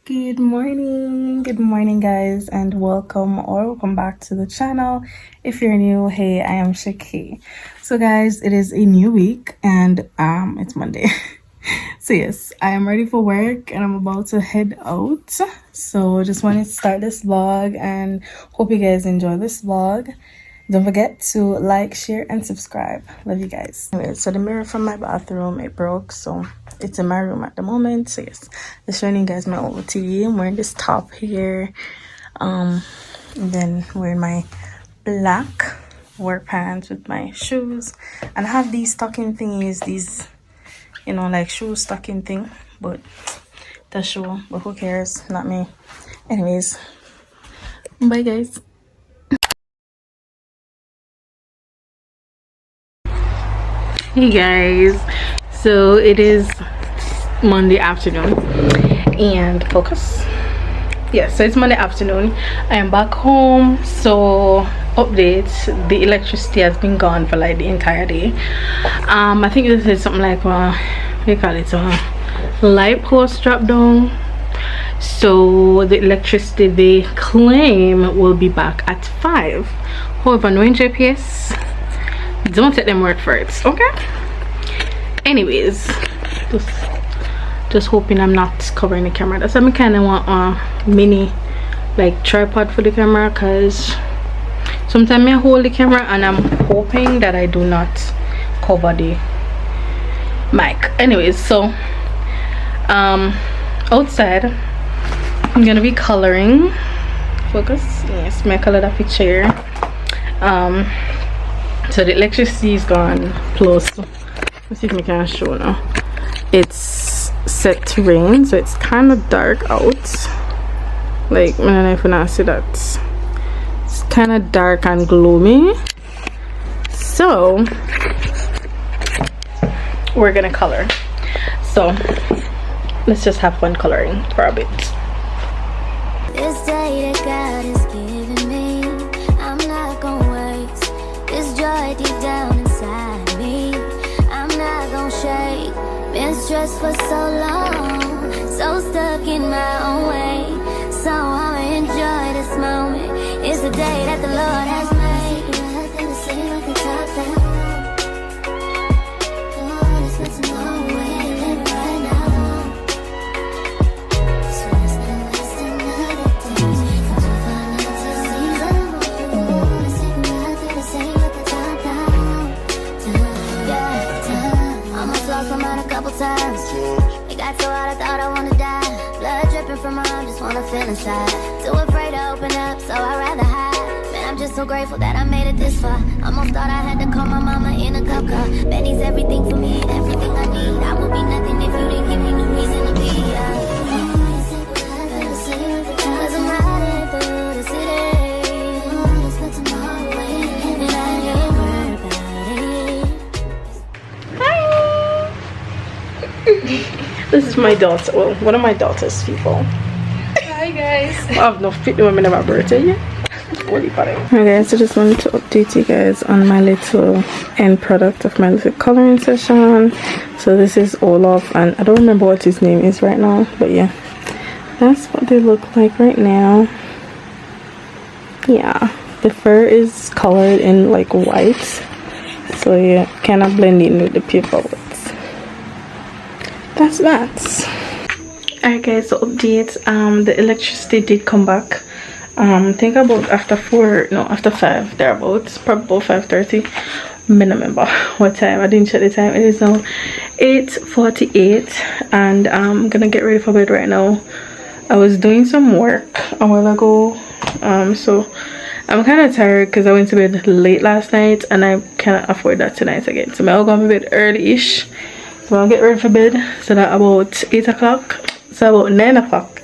Good morning, guys, and welcome back to the channel. If you're new, hey, I am Shaki. So, guys, it is a new week and it's Monday. So yes, I am ready for work and I'm about to head out. So just wanted to start this vlog and hope you guys enjoy this vlog. Don't forget to like, share, and subscribe. Love you guys. Anyway, so the mirror from my bathroom, it broke, so it's in my room at the moment. So yes, just showing you guys my old TV. I'm wearing this top here. And then wearing my black work pants with my shoes. And I have these stocking thingies, these, you know, like shoe stocking thing. But the shoe, but who cares? Not me. Anyways, bye guys. Hey guys, so it is Monday afternoon and focus. So it's Monday afternoon. I am back home. So update, the electricity has been gone for like the entire day. I think this is something like what do you call it, a light post drop down. So the electricity they claim will be back at 5. However, knowing GPS, don't let them word for it, okay? Anyways, just hoping I'm not covering the camera. That's why I kind of want a mini like tripod for the camera, because sometimes I hold the camera and I'm hoping that I do not cover the mic. Anyways, so outside I'm gonna be coloring. Focus. Yes, my color that picture. So the electricity is gone close. Let's see if we can show now. It's set to rain, so it's kind of dark out. Like, I don't know if you can see that. It's kind of dark and gloomy. So we're gonna color. So let's just have fun coloring for a bit. This day that God has given me, I'm not gonna waste this joy deep down inside me. I'm not gonna shake. Been stressed for so long, so stuck in my own way. So I'ma enjoy this moment. It's the day that the Lord has made. It got so hot I thought I wanna die. Blood dripping from my arm, just wanna feel inside. Too afraid to open up, so I'd rather hide. Man, I'm just so grateful that I made it this far. Almost thought I had to call my mama in a cup car. Betty's everything for me and everything I need. I would be nothing if you didn't give me no reason to be. Cause I'm riding through the city. And I ain't worried about it. This is my daughter, well, one of my daughter's people. Hi guys. I have no fit the women of my birthday yet. Holy party. Hi guys, I just wanted to update you guys on my little end product of my little coloring session. So this is Olaf, and I don't remember what his name is right now, but yeah, that's what they look like right now. Yeah, the fur is colored in like white, so yeah, kind of blend in with the paper. That's that. Alright guys, so update, the electricity did come back. Think about after 5 thereabouts, probably about 5:30. I don't remember what time, I didn't check the time. It is now 8:48 and I'm gonna get ready for bed right now. I was doing some work a while ago, so I'm kind of tired because I went to bed late last night and I cannot afford that tonight again. So I'll go to bed early-ish. So I'll get ready for bed so that about 8 o'clock, so about 9 o'clock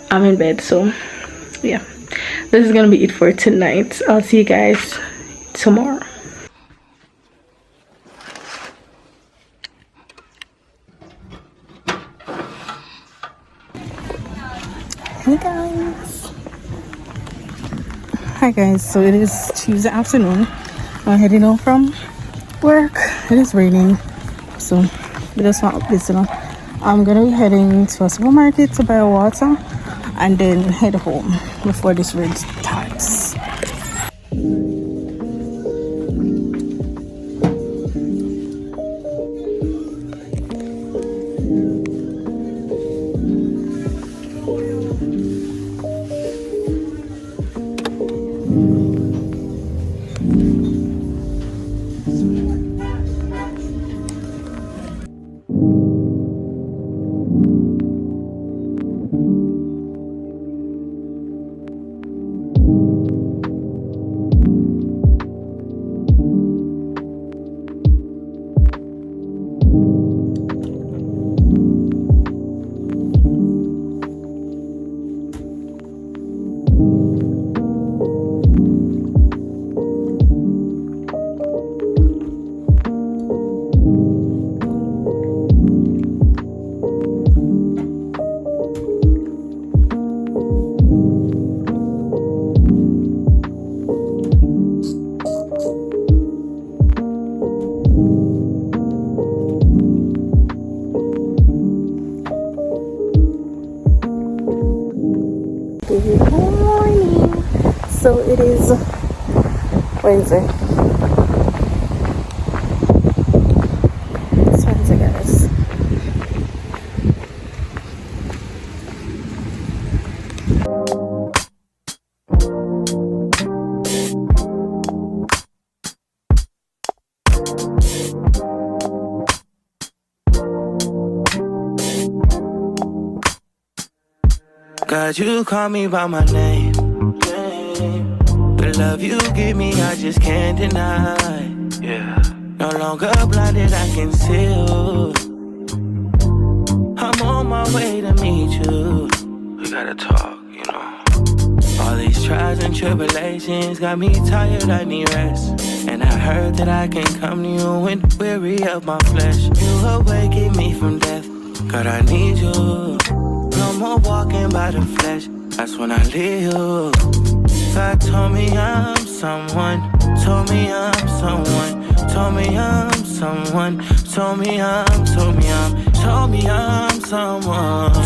I'm in bed. So yeah, this is gonna be it for tonight. I'll see you guys tomorrow. Hey guys. Hi guys, so it is Tuesday afternoon. I'm heading home from work. It is raining, so we just want this, you know. I'm gonna be heading to a supermarket to buy water and then head home before this rain starts. Good morning. So it is Wednesday. It's Wednesday, guys. God, you call me by my name. The love you give me, I just can't deny. Yeah. No longer blinded, I can see you. I'm on my way to meet you. We gotta talk, you know. All these trials and tribulations got me tired, I need rest. And I heard that I can come to you when weary of my flesh. You awaken me from death. God, I need you. No more walking by the flesh. That's when I leave you. God told me I'm someone. Told me I'm someone. Told me I'm someone. Told me I'm someone.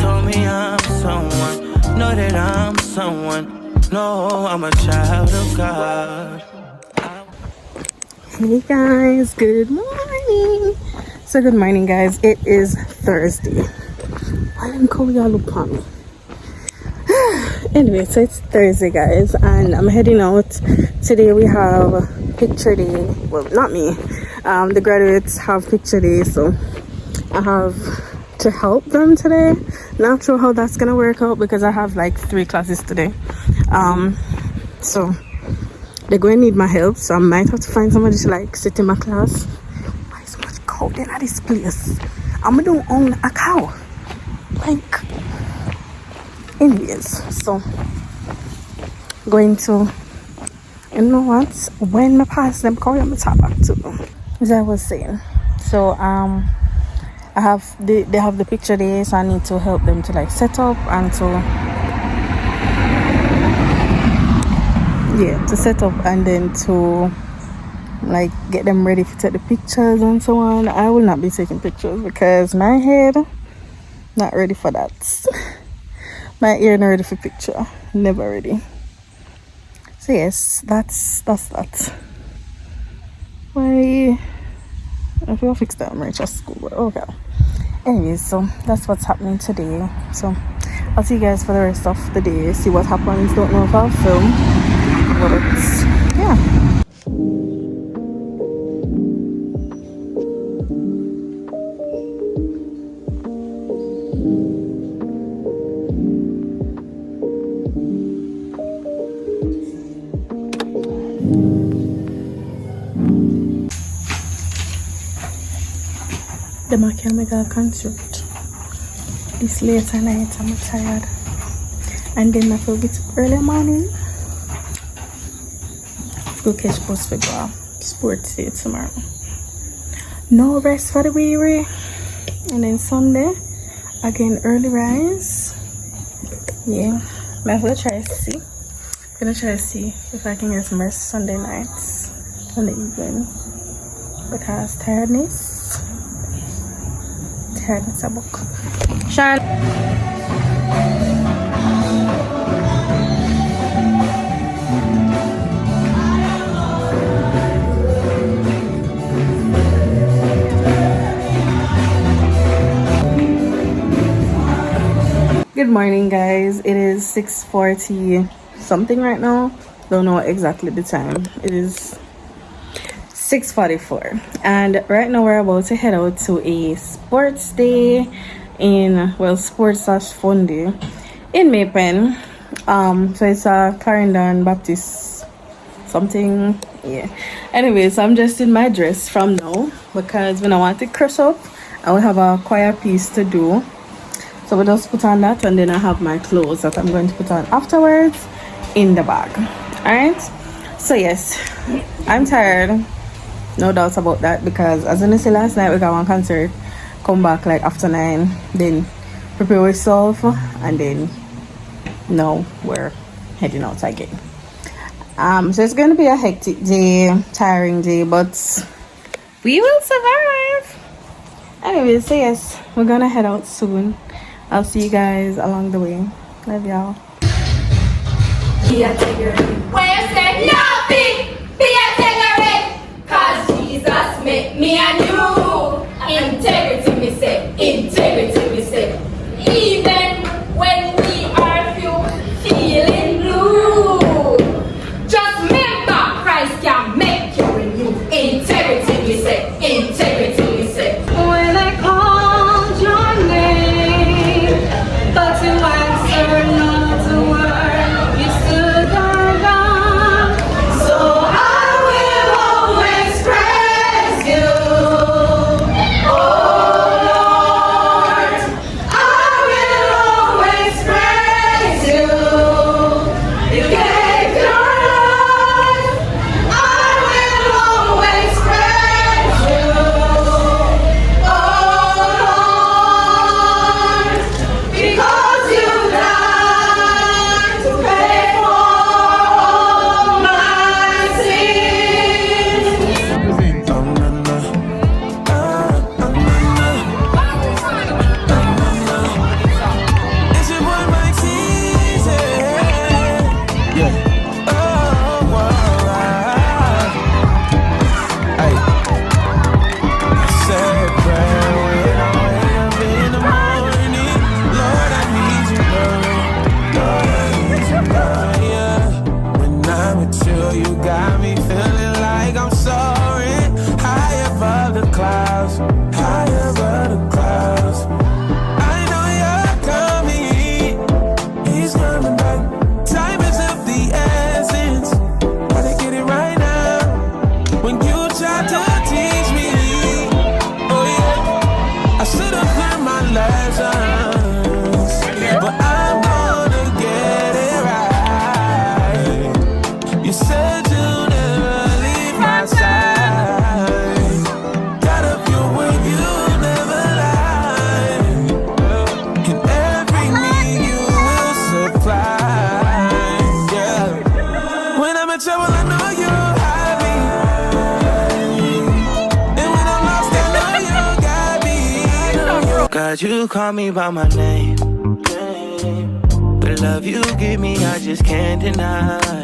Told me I'm someone. Know that I'm someone. No, I'm a child of God. Hey guys, good morning. So good morning, guys. It is Thursday. Why didn't call y'all look on me? Anyway, so it's Thursday, guys, and I'm heading out. Today we have picture day. Well, not me. The graduates have picture day, so I have to help them today. Not sure how that's gonna work out because I have like 3 classes today. So they're going to need my help, so I might have to find somebody to like sit in my class. Why so much cow in this place? I'm gonna own a cow. Like, anyways, so going to, you know what, when I pass them cow, I'm gonna talk back to them. As I was saying, so I have they have the picture day, so I need to help them to like set up and to set up and then to like get them ready to take the pictures and so on. I will not be taking pictures because my head not ready for that. My ear not ready for picture. Never ready. So yes, that's that. Why if you'll fix that, I'm ready to school. Okay. Anyways, so that's what's happening today. So I'll see you guys for the rest of the day. See what happens. Don't know if I'll film. But yeah. The mechanical concert. This late at night, I'm tired. And then I feel get up early morning. Go catch bus for go sports day tomorrow. No rest for the weary. And then Sunday, again early rise. Yeah, I'm gonna try to see. Gonna try to see if I can get some rest Sunday nights, Sunday evening. Because tiredness a book. Charlotte. morning, guys. It is 6:40 something right now. Don't know exactly the time. It is 6:44, and right now we're about to head out to a sports day in, well, sports slash fun day in Maypen. So it's a Clarendon Baptist something, yeah. Anyway, so I'm just in my dress from now because when I want to crush up, I will have a choir piece to do. So we just put on that, and then I have my clothes that I'm going to put on afterwards in the bag. Alright, so yes, I'm tired, no doubts about that, because as I said last night, we got one concert, come back like after 9, then prepare yourself, and then now we're heading out again. So it's going to be a hectic day, tiring day, but we will survive. Anyway, so yes, we're gonna head out soon. I'll see you guys along the way. Love y'all. Wednesday, nothing. Be a cigarette. Cause Jesus made me and you. Integrity, me say. Integrity, me say. Even when we are feeling blue. Just remember, Christ can make you renew. Integrity, me say. Integrity, me say. When I called your name, but you answered not a word, you stood around. So I will always praise you, oh Lord. I will always praise you. You gave your life. I will always praise you, oh Lord, because you died to pay for all my sins. It's your boy Mike Caesar. Yeah. Oh, wow. Hey. Say a prayer when I wake up in the morning. Lord, I need you, girl. Lord, I need you, girl. Yeah. When I'm with you, you got me feeling like I'm soaring high above the clouds. High above the clouds. I know you're coming. He's coming back. Time is of the essence. Gotta get it right now. When you try to teach me, oh yeah, I should have learned my lessons, but I'm gonna get it right. You said you'll never leave my side. Got a few with you, never lie. And every need you will supply. Yeah. When I'm in trouble, I know you hide me. And when I'm lost, I know you got me. God, you call me by my name. The love you give me, I just can't deny.